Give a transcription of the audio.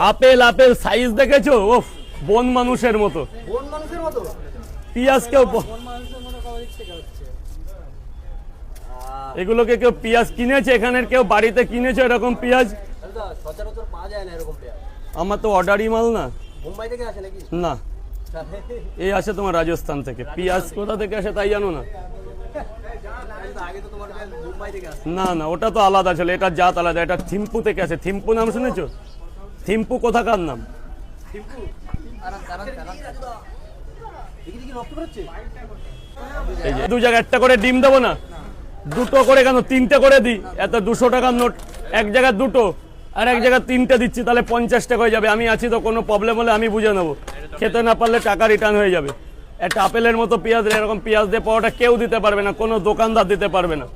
Apple apple size দেখেছো? ওফ, বন মানুষের মতো। পেঁয়াজ কেউ এগুলোকে কেউ পেঁয়াজ কিনেছে? এখানের কেউ বাড়িতে কিনেছে এরকম পেঁয়াজ? সচরাচর পাওয়া যায় না এরকম পেঁয়াজ। আমার তো অর্ডারই মাল না। মুম্বাই থেকে আসে নাকি? না, এই আসে তোমার রাজস্থান থেকে। পেঁয়াজ কোথা থেকে আসে তাই জানো না? আগে তো তোমার মুম্বাই থেকে আসে। না না, ওটা তো আলাদা ছিল, এটা জাত আলাদা। এটা থিম্পু থেকে আসে। থিম্পু নাম শুনেছো? থিম্পু কোথাকার নাম? এই যে দু জায়গায় একটা করে ডিম দেবো না? দুটো করে কেন, তিনটে করে দিই। এত 200 টাকার নোট, এক জায়গায় দুটো আর এক জায়গায় তিনটে দিচ্ছি, তাহলে 50 টাকা হয়ে যাবে। আমি আছি তো, কোনো প্রবলেম হলে আমি বুঝে নেবো। খেতে না পারলে টাকা রিটার্ন হয়ে যাবে। একটা আপেলের মতো পেঁয়াজ, এরকম পেঁয়াজ দিয়ে পাওয়াটা কেউ দিতে পারবে না, কোনো দোকানদার দিতে পারবে না।